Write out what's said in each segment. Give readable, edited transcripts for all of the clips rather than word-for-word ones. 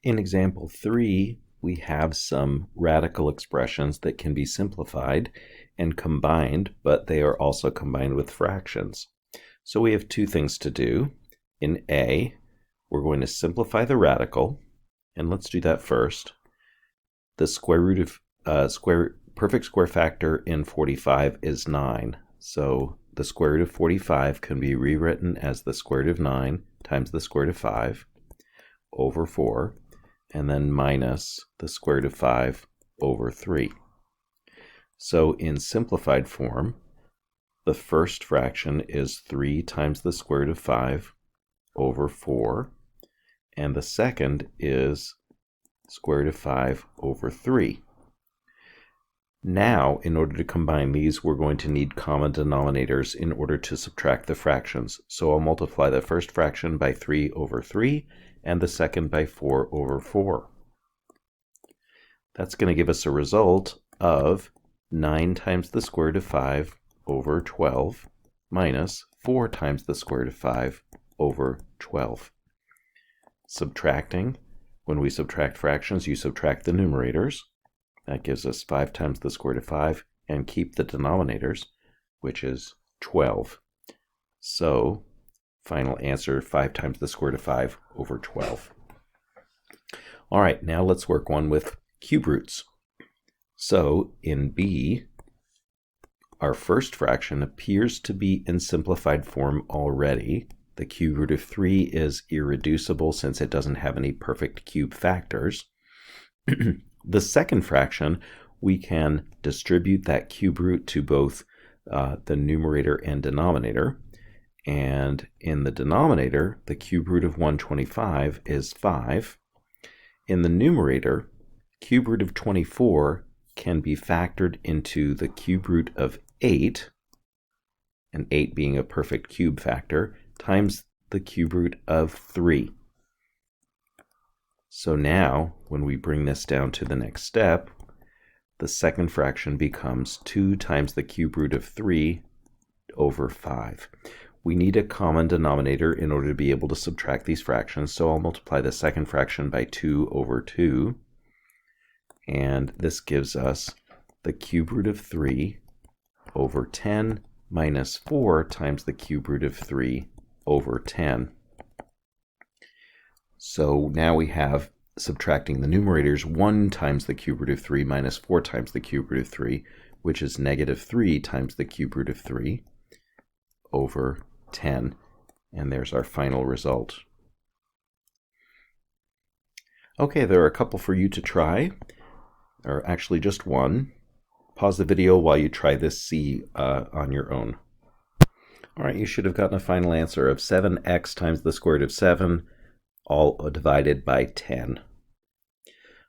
In example 3, we have some radical expressions that can be simplified and combined, but they are also combined with fractions. So we have two things to do. In A, we're going to simplify the radical, and let's do that first. The square root of perfect square factor in 45 is 9. So the square root of 45 can be rewritten as the square root of 9 times the square root of 5 over 4, and then minus the square root of 5 over 3. So in simplified form, the first fraction is 3 times the square root of 5 over 4, and the second is square root of 5 over 3. Now, in order to combine these, we're going to need common denominators in order to subtract the fractions. So I'll multiply the first fraction by 3 over 3 and the second by 4 over 4. That's going to give us a result of 9 times the square root of 5 over 12 minus 4 times the square root of 5 over 12. Subtracting, when we subtract fractions, you subtract the numerators. That gives us 5 times the square root of 5, and keep the denominators, which is 12. So, final answer, 5 times the square root of 5 over 12. All right, now let's work one with cube roots. So, in B, our first fraction appears to be in simplified form already. The cube root of 3 is irreducible since it doesn't have any perfect cube factors. The second fraction, we can distribute that cube root to both the numerator and denominator. And in the denominator, the cube root of 125 is 5. In the numerator, cube root of 24 can be factored into the cube root of 8, and 8 being a perfect cube factor, times the cube root of 3. So now, when we bring this down to the next step, the second fraction becomes 2 times the cube root of 3 over 5. We need a common denominator in order to be able to subtract these fractions, so I'll multiply the second fraction by 2 over 2, and this gives us the cube root of 3 over 10 minus 4 times the cube root of 3 over 10. So now we have, subtracting the numerators, 1 times the cube root of 3 minus 4 times the cube root of 3, which is negative 3 times the cube root of 3 over 10. And there's our final result. Okay, there are a couple for you to try, or actually just one. Pause the video while you try this C on your own. All right, you should have gotten a final answer of 7x times the square root of 7, all divided by 10. All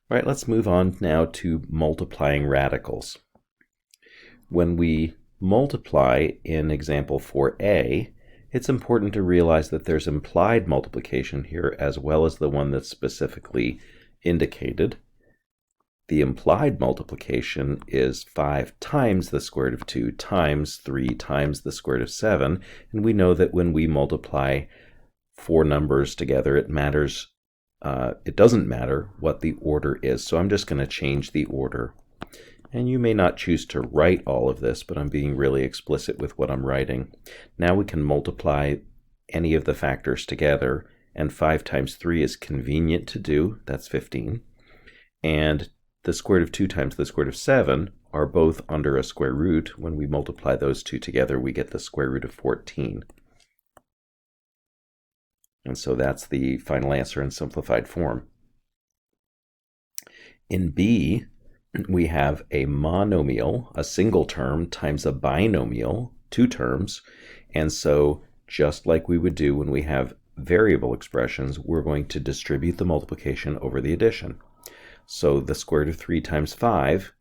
right, let's move on now to multiplying radicals. When we multiply in example 4a, it's important to realize that there's implied multiplication here as well as the one that's specifically indicated. The implied multiplication is 5 times the square root of 2 times 3 times the square root of 7, and we know that when we multiply 4 numbers together, it doesn't matter what the order is. So I'm just going to change the order. And you may not choose to write all of this, but I'm being really explicit with what I'm writing. Now we can multiply any of the factors together, and 5 times 3 is convenient to do. That's 15. And the square root of 2 times the square root of 7 are both under a square root. When we multiply those two together, we get the square root of 14. And so that's the final answer in simplified form. In B, we have a monomial, a single term, times a binomial, 2 terms. And so just like we would do when we have variable expressions, we're going to distribute the multiplication over the addition. So the square root of 3 times 5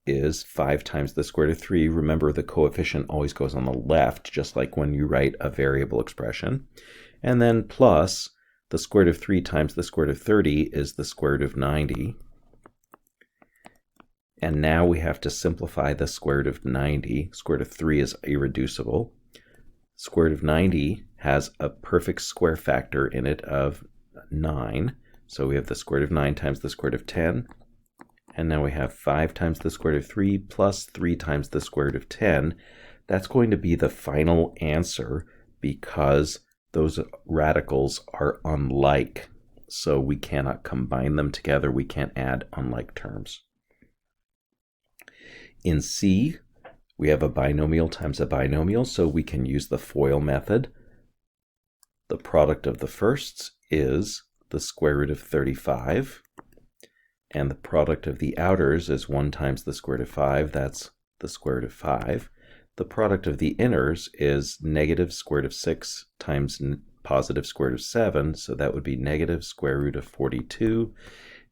is 5 times the square root of 3. Remember, the coefficient always goes on the left, just like when you write a variable expression. And then plus the square root of 3 times the square root of 30 is the square root of 90. And now we have to simplify the square root of 90. Square root of 3 is irreducible. Square root of 90 has a perfect square factor in it of 9. So we have the square root of 9 times the square root of 10. And now we have 5 times the square root of 3 plus 3 times the square root of 10. That's going to be the final answer because those radicals are unlike. So we cannot combine them together. We can't add unlike terms. In C, we have a binomial times a binomial, so we can use the FOIL method. The product of the firsts is the square root of 35. And the product of the outers is 1 times the square root of 5. That's the square root of 5. The product of the inners is negative square root of 6 times positive square root of 7. So that would be negative square root of 42.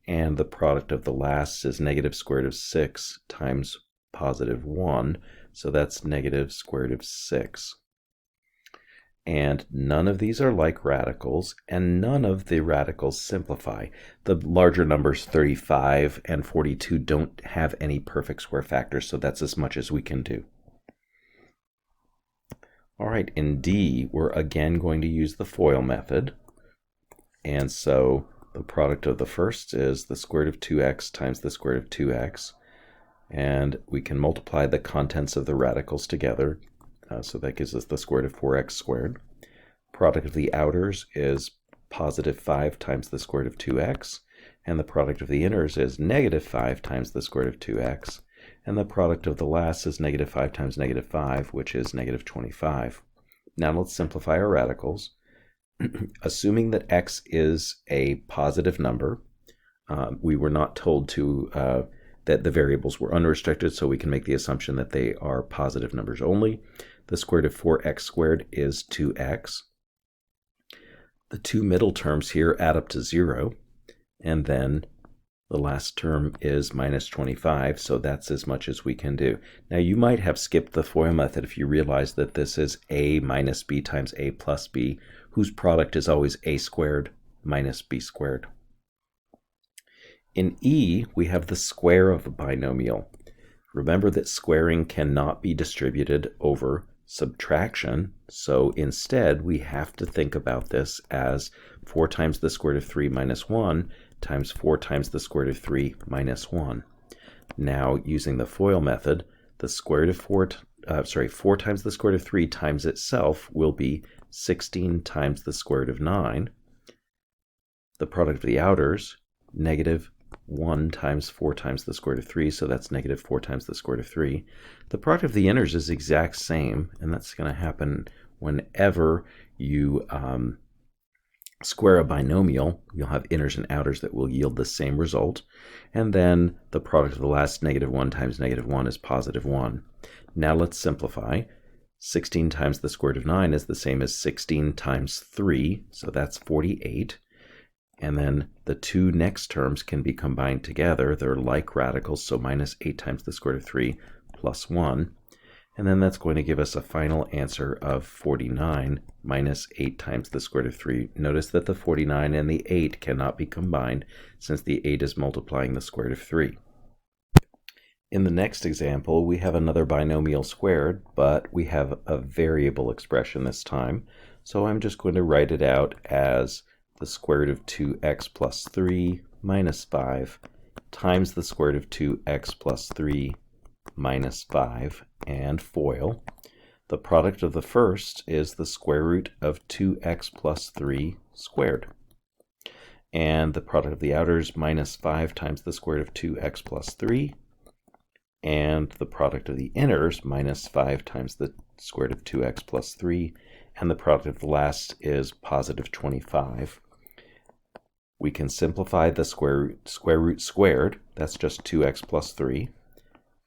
And the product of the lasts is negative square root of 6 times positive 1. So that's negative square root of 6. And none of these are like radicals, and none of the radicals simplify. The larger numbers 35 and 42 don't have any perfect square factors, so that's as much as we can do. All right, in D, we're again going to use the FOIL method. And so the product of the first is the square root of 2x times the square root of 2x. And we can multiply the contents of the radicals together. So that gives us the square root of 4x squared. Product of the outers is positive 5 times the square root of 2x. And the product of the inners is negative 5 times the square root of 2x. And the product of the last is negative 5 times negative 5, which is negative 25. Now let's simplify our radicals. Assuming that x is a positive number, we were not told to that the variables were unrestricted, so we can make the assumption that they are positive numbers only. The square root of 4x squared is 2x. The two middle terms here add up to 0, and then the last term is minus 25, so that's as much as we can do. Now you might have skipped the FOIL method if you realize that this is a minus b times a plus b, whose product is always a squared minus b squared. In E, we have the square of a binomial. Remember that squaring cannot be distributed over subtraction, so instead we have to think about this as 4 times the square root of 3 minus 1 times 4 times the square root of 3 minus 1. Now, using the FOIL method, the square root of 4 times the square root of 3 times itself will be 16 times the square root of 9. The product of the outers, negative 1 times 4 times the square root of 3, so that's negative 4 times the square root of 3. The product of the inners is the exact same, and that's going to happen whenever you square a binomial. You'll have inners and outers that will yield the same result. And then the product of the last, negative 1 times negative 1, is positive 1. Now let's simplify. 16 times the square root of 9 is the same as 16 times 3, so that's 48. And then the two next terms can be combined together. They're like radicals, so minus 8 times the square root of 3 plus 1. And then that's going to give us a final answer of 49 minus 8 times the square root of 3. Notice that the 49 and the 8 cannot be combined since the 8 is multiplying the square root of 3. In the next example, we have another binomial squared, but we have a variable expression this time. So I'm just going to write it out as the square root of 2x plus 3 minus 5 times the square root of 2x plus 3 minus 5, and FOIL. The product of the first is the square root of 2x plus 3 squared. And the product of the outers, minus 5 times the square root of 2x plus 3. And the product of the inners, minus 5 times the square root of 2x plus 3. And the product of the last is positive 25. We can simplify the square root squared. That's just 2x plus 3.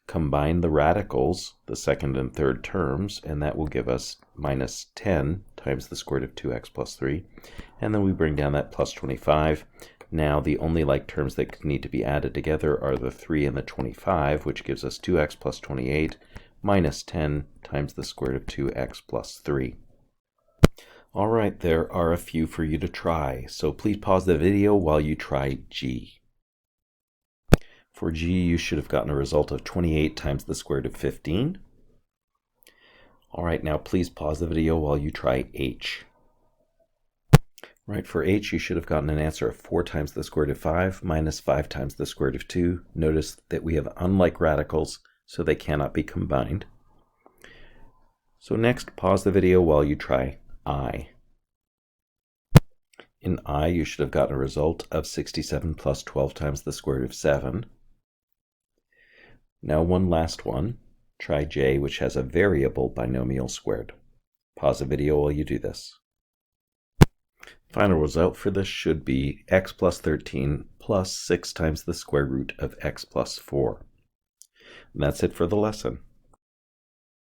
Combine the radicals, the second and third terms, and that will give us minus 10 times the square root of 2x plus 3. And then we bring down that plus 25. Now the only like terms that need to be added together are the 3 and the 25, which gives us 2x plus 28 minus 10 times the square root of 2x plus 3. All right, there are a few for you to try, so please pause the video while you try G. For G, you should have gotten a result of 28 times the square root of 15. All right, now please pause the video while you try H. Right, for h, you should have gotten an answer of 4 times the square root of 5 minus 5 times the square root of 2. Notice that we have unlike radicals, so they cannot be combined. So next, pause the video while you try I. In I, you should have gotten a result of 67 plus 12 times the square root of 7. Now one last one. Try J, which has a variable binomial squared. Pause the video while you do this. Final result for this should be x plus 13 plus 6 times the square root of x plus 4. And that's it for the lesson.